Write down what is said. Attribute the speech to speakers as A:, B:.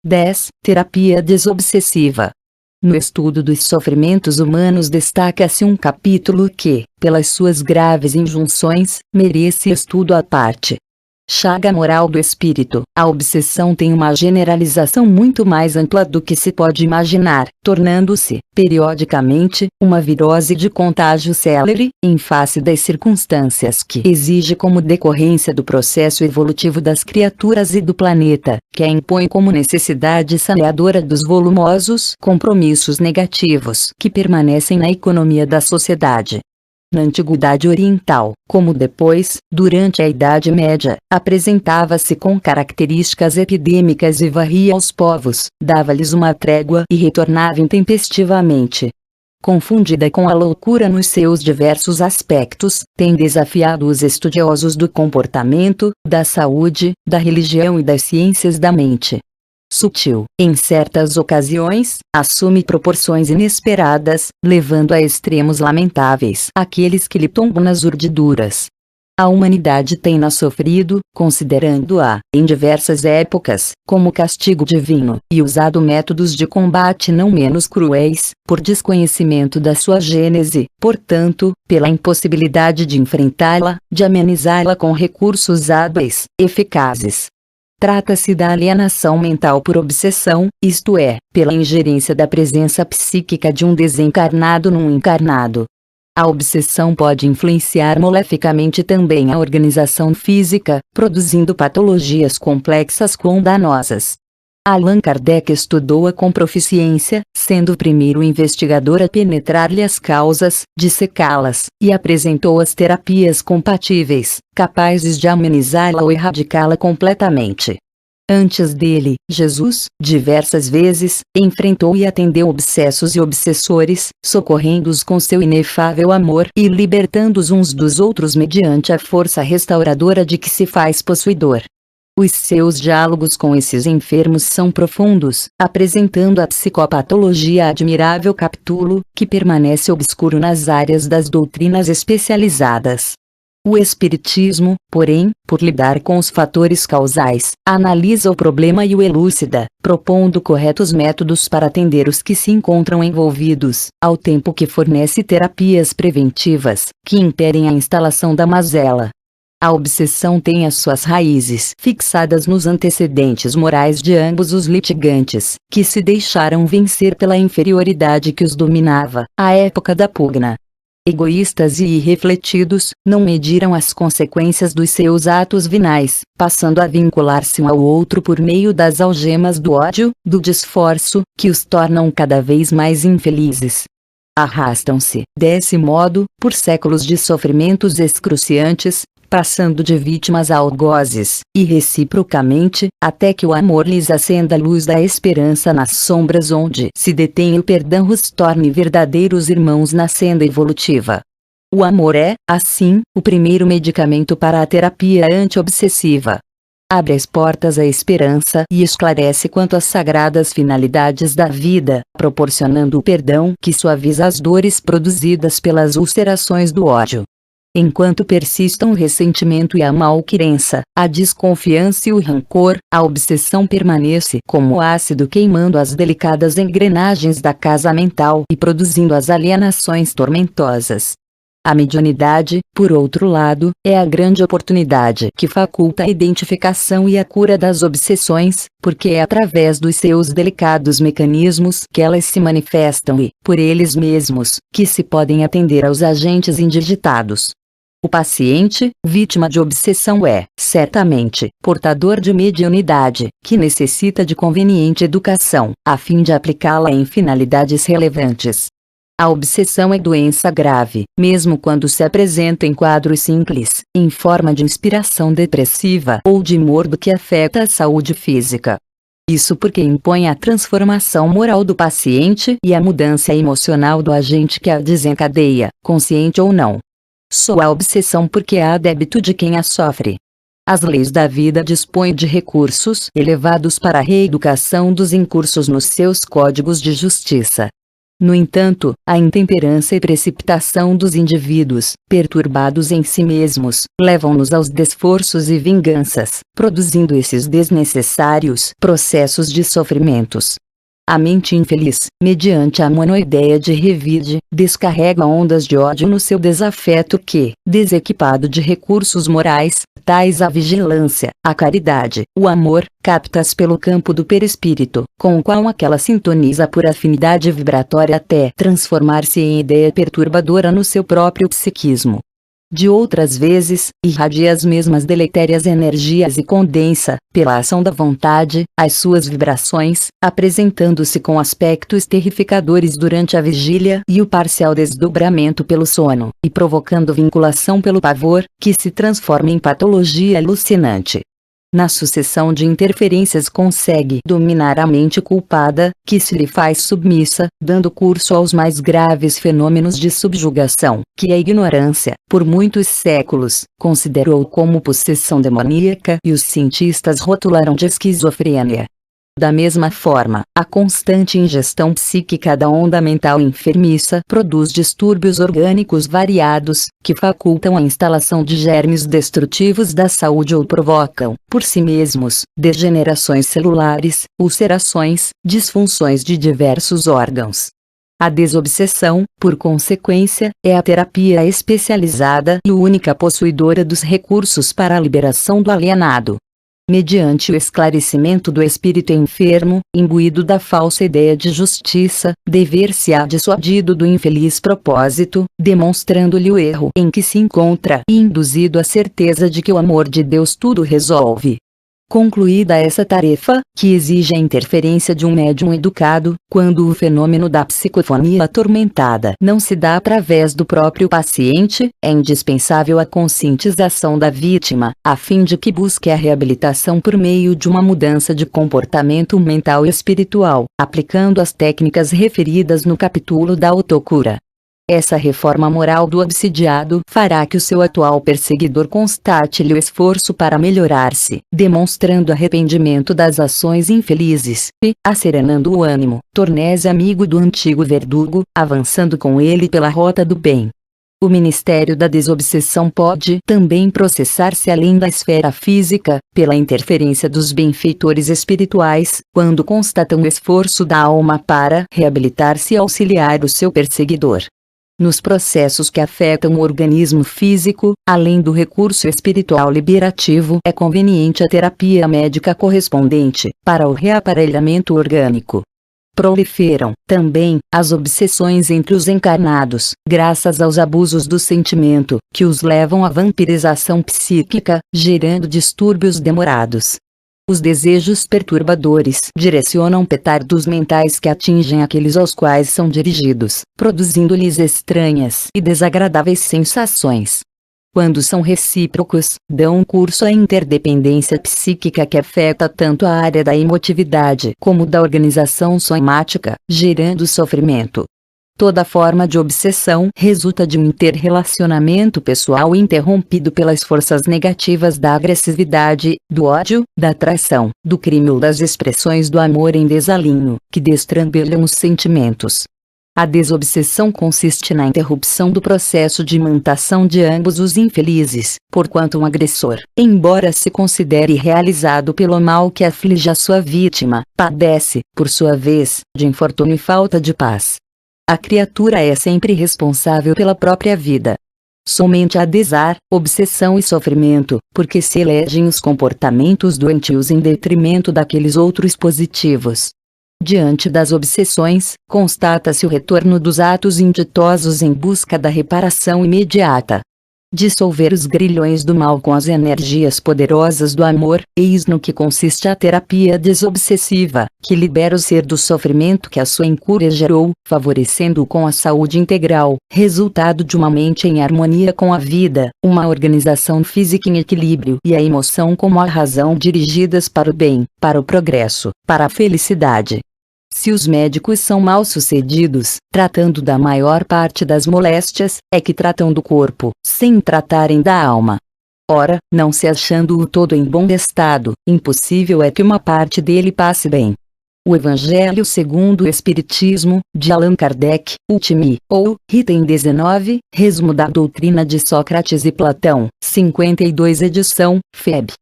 A: 10. Terapia desobsessiva. No estudo dos sofrimentos humanos destaca-se um capítulo que, pelas suas graves injunções, merece estudo à parte. Chaga moral do espírito. A obsessão tem uma generalização muito mais ampla do que se pode imaginar, tornando-se, periodicamente, uma virose de contágio célere, em face das circunstâncias que exige como decorrência do processo evolutivo das criaturas e do planeta, que a impõe como necessidade saneadora dos volumosos compromissos negativos que permanecem na economia da sociedade. Na Antiguidade Oriental, como depois, durante a Idade Média, apresentava-se com características epidêmicas e varria os povos, dava-lhes uma trégua e retornava intempestivamente. Confundida com a loucura nos seus diversos aspectos, tem desafiado os estudiosos do comportamento, da saúde, da religião e das ciências da mente. Sutil, em certas ocasiões, assume proporções inesperadas, levando a extremos lamentáveis aqueles que lhe tombam nas urdiduras. A humanidade tem-na sofrido, considerando-a, em diversas épocas, como castigo divino, e usado métodos de combate não menos cruéis, por desconhecimento da sua gênese, portanto, pela impossibilidade de enfrentá-la, de amenizá-la com recursos hábeis, eficazes. Trata-se da alienação mental por obsessão, isto é, pela ingerência da presença psíquica de um desencarnado num encarnado. A obsessão pode influenciar maleficamente também a organização física, produzindo patologias complexas quão danosas. Allan Kardec estudou-a com proficiência, sendo o primeiro investigador a penetrar-lhe as causas, dissecá-las, e apresentou as terapias compatíveis, capazes de amenizá-la ou erradicá-la completamente. Antes dele, Jesus, diversas vezes, enfrentou e atendeu obsessos e obsessores, socorrendo-os com seu inefável amor e libertando-os uns dos outros mediante a força restauradora de que se faz possuidor. Os seus diálogos com esses enfermos são profundos, apresentando a psicopatologia admirável capítulo, que permanece obscuro nas áreas das doutrinas especializadas. O Espiritismo, porém, por lidar com os fatores causais, analisa o problema e o elucida, propondo corretos métodos para atender os que se encontram envolvidos, ao tempo que fornece terapias preventivas, que impedem a instalação da mazela. A obsessão tem as suas raízes fixadas nos antecedentes morais de ambos os litigantes, que se deixaram vencer pela inferioridade que os dominava, à época da pugna. Egoístas e irrefletidos, não mediram as consequências dos seus atos vinais, passando a vincular-se um ao outro por meio das algemas do ódio, do desforço, que os tornam cada vez mais infelizes. Arrastam-se, desse modo, por séculos de sofrimentos excruciantes, passando de vítimas a algozes, e reciprocamente, até que o amor lhes acenda a luz da esperança nas sombras onde se detém o perdão os torne verdadeiros irmãos na senda evolutiva. O amor é, assim, o primeiro medicamento para a terapia anti-obsessiva. Abre as portas à esperança e esclarece quanto às sagradas finalidades da vida, proporcionando o perdão que suaviza as dores produzidas pelas ulcerações do ódio. Enquanto persistam o ressentimento e a malquerença, a desconfiança e o rancor, a obsessão permanece como ácido queimando as delicadas engrenagens da casa mental e produzindo as alienações tormentosas. A mediunidade, por outro lado, é a grande oportunidade que faculta a identificação e a cura das obsessões, porque é através dos seus delicados mecanismos que elas se manifestam e, por eles mesmos, que se podem atender aos agentes indigitados. O paciente, vítima de obsessão é, certamente, portador de mediunidade, que necessita de conveniente educação, a fim de aplicá-la em finalidades relevantes. A obsessão é doença grave, mesmo quando se apresenta em quadros simples, em forma de inspiração depressiva ou de morbo que afeta a saúde física. Isso porque impõe a transformação moral do paciente e a mudança emocional do agente que a desencadeia, consciente ou não. Só a obsessão porque há débito de quem a sofre. As leis da vida dispõem de recursos elevados para a reeducação dos incursos nos seus códigos de justiça. No entanto, a intemperança e precipitação dos indivíduos, perturbados em si mesmos, levam-nos aos desforços e vinganças, produzindo esses desnecessários processos de sofrimentos. A mente infeliz, mediante a monoideia de revide, descarrega ondas de ódio no seu desafeto que, desequipado de recursos morais, tais a vigilância, a caridade, o amor, captas pelo campo do perispírito, com o qual aquela sintoniza por afinidade vibratória até transformar-se em ideia perturbadora no seu próprio psiquismo. De outras vezes, irradia as mesmas deletérias energias e condensa, pela ação da vontade, as suas vibrações, apresentando-se com aspectos terrificadores durante a vigília e o parcial desdobramento pelo sono, e provocando vinculação pelo pavor, que se transforma em patologia alucinante. Na sucessão de interferências consegue dominar a mente culpada, que se lhe faz submissa, dando curso aos mais graves fenômenos de subjugação, que a ignorância, por muitos séculos, considerou como possessão demoníaca e os cientistas rotularam de esquizofrênia. Da mesma forma, a constante ingestão psíquica da onda mental enfermiça produz distúrbios orgânicos variados, que facultam a instalação de germes destrutivos da saúde ou provocam, por si mesmos, degenerações celulares, ulcerações, disfunções de diversos órgãos. A desobsessão, por consequência, é a terapia especializada e única possuidora dos recursos para a liberação do alienado. Mediante o esclarecimento do espírito enfermo, imbuído da falsa ideia de justiça, dever-se-á dissuadido do infeliz propósito, demonstrando-lhe o erro em que se encontra e induzido à certeza de que o amor de Deus tudo resolve. Concluída essa tarefa, que exige a interferência de um médium educado, quando o fenômeno da psicofonia atormentada não se dá através do próprio paciente, é indispensável a conscientização da vítima, a fim de que busque a reabilitação por meio de uma mudança de comportamento mental e espiritual, aplicando as técnicas referidas no capítulo da autocura. Essa reforma moral do obsidiado fará que o seu atual perseguidor constate-lhe o esforço para melhorar-se, demonstrando arrependimento das ações infelizes, e, asserenando o ânimo, torne-se amigo do antigo verdugo, avançando com ele pela rota do bem. O ministério da desobsessão pode também processar-se além da esfera física, pela interferência dos benfeitores espirituais, quando constatam o esforço da alma para reabilitar-se e auxiliar o seu perseguidor. Nos processos que afetam o organismo físico, além do recurso espiritual liberativo, é conveniente a terapia médica correspondente, para o reaparelhamento orgânico. Proliferam, também, as obsessões entre os encarnados, graças aos abusos do sentimento, que os levam à vampirização psíquica, gerando distúrbios demorados. Os desejos perturbadores direcionam petardos mentais que atingem aqueles aos quais são dirigidos, produzindo-lhes estranhas e desagradáveis sensações. Quando são recíprocos, dão curso à interdependência psíquica que afeta tanto a área da emotividade como da organização somática, gerando sofrimento. Toda forma de obsessão resulta de um interrelacionamento pessoal interrompido pelas forças negativas da agressividade, do ódio, da traição, do crime ou das expressões do amor em desalinho, que destrambelham os sentimentos. A desobsessão consiste na interrupção do processo de imantação de ambos os infelizes, porquanto um agressor, embora se considere realizado pelo mal que aflige a sua vítima, padece, por sua vez, de infortúnio e falta de paz. A criatura é sempre responsável pela própria vida. Somente há desar, obsessão e sofrimento, porque se elegem os comportamentos doentios em detrimento daqueles outros positivos. Diante das obsessões, constata-se o retorno dos atos inditosos em busca da reparação imediata. Dissolver os grilhões do mal com as energias poderosas do amor, eis no que consiste a terapia desobsessiva, que libera o ser do sofrimento que a sua incúria gerou, favorecendo-o com a saúde integral, resultado de uma mente em harmonia com a vida, uma organização física em equilíbrio e a emoção como a razão dirigidas para o bem, para o progresso, para a felicidade. Se os médicos são mal sucedidos, tratando da maior parte das moléstias, é que tratam do corpo, sem tratarem da alma. Ora, não se achando o todo em bom estado, impossível é que uma parte dele passe bem. O Evangelho segundo o Espiritismo, de Allan Kardec, Ultimi, ou, item 19, resumo da doutrina de Sócrates e Platão, 52 edição, FEB.